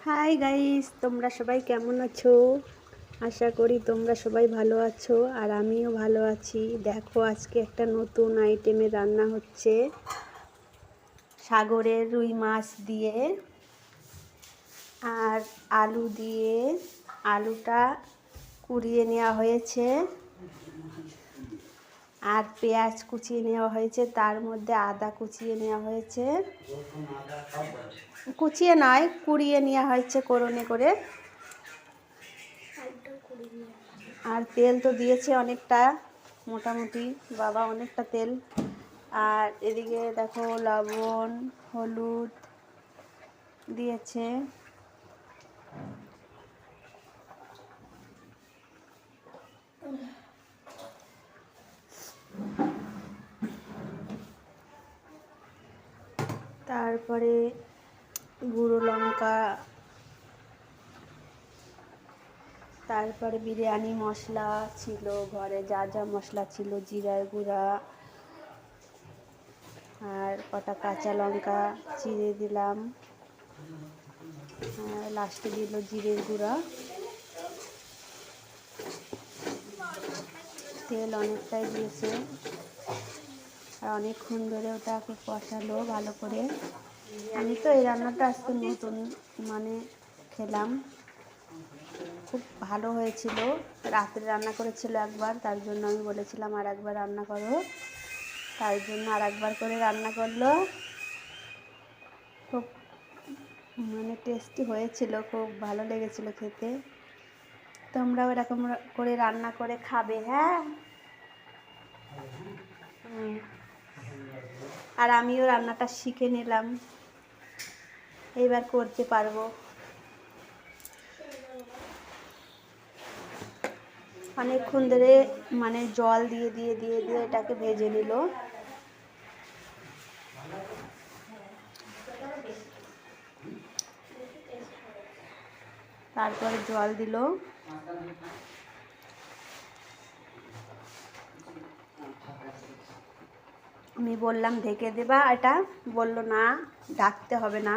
Hi guys, তোমরা সবাই কেমন আছো? আশা করি তোমরা সবাই ভালো আছো আর আমিও ভালো আছি। দেখো, আজকে একটা নতুন আইটেমের রান্না হচ্ছে সাগরের রুই মাছ দিয়ে আর আলু দিয়ে। আলুটা কুড়িয়ে নেওয়া হয়েছে আর পেঁয়াজ কুচিয়ে নেওয়া হয়েছে, তার মধ্যে আদা কুচিয়ে নেওয়া হয়েছে, কুচিয়ে নয় কুড়িয়ে নেওয়া হয়েছে কোরনে করে। আর তেল তো দিয়েছে অনেকটা, মোটামুটি বাবা অনেকটা তেল। আর এদিকে দেখো লবণ হলুদ দিয়েছে। তারপরে গুঁড়ো লঙ্কা, তারপরে বিরিয়ানি মশলা ছিল ঘরে, যা যা মশলা ছিল, জিরার গুঁড়া আর কটা কাঁচা লঙ্কা চিড়ে দিলাম, আর লাস্টে দিল জিরের গুঁড়া। তেল অনেকটাই দিয়েছে আর অনেকক্ষণ ধরে ওটাকে কষালো ভালো করে। আমি তো এই রান্নাটা আজকে নতুন খেলাম, খুব ভালো হয়েছিল। রাত্রে রান্না করেছিল একবার, তার জন্য আমি বলেছিলাম আর একবার রান্না করো, তার জন্য আর একবার করে রান্না করলো। খুব টেস্টি হয়েছিল, খুব ভালো লেগেছিল খেতে। তোমরাও এরকম করে রান্না করে খাবে, হ্যাঁ। আর আমিও রান্নাটা শিখে নিলাম, এইবার করতে পারবো। অনেকক্ষণ ধরে জল দিয়ে দিয়ে দিয়ে দিয়ে এটাকে ভেজে নিল। তারপরে জল দিল, আমি বললাম ঢেকে দেবা, এটা বলল না ঢাকতে হবে না।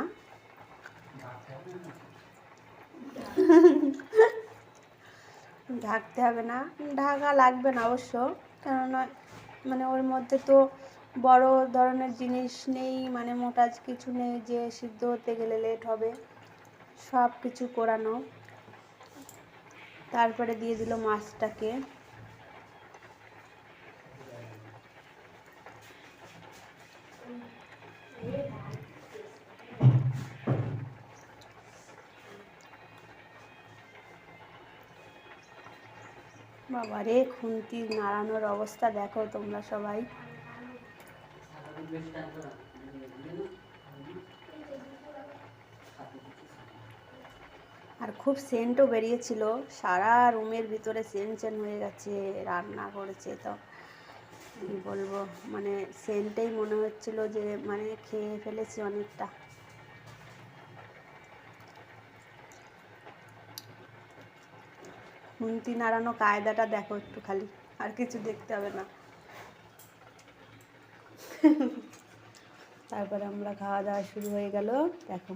ঢাকতে হবে না, ঢাকা লাগবে না অবশ্য, কেননা ওর মধ্যে তো বড় ধরনের জিনিস নেই, মোটা কিছু নেই যে সিদ্ধ হতে গেলে লেট হবে, সব কিছু করানো। তারপরে দিয়ে দিল মাছটাকে। বাবারে, খুন্তি নাড়ানোর অবস্থা দেখো তোমরা সবাই। আর খুব সেন্টও বেরিয়েছিল, সারা রুমের ভিতরে সেন্ট হয়ে গেছে। রান্না করেছে তো কী বলবো, সেন্টেই মনে হচ্ছিল যে খেয়ে ফেলেছি অনেকটা। খুন্তি নাড়ানো কায়দাটা দেখো একটু খালি, আর কিছু দেখতে হবে না। তারপরে আমরা খাওয়া দাওয়া শুরু হয়ে গেল, দেখো।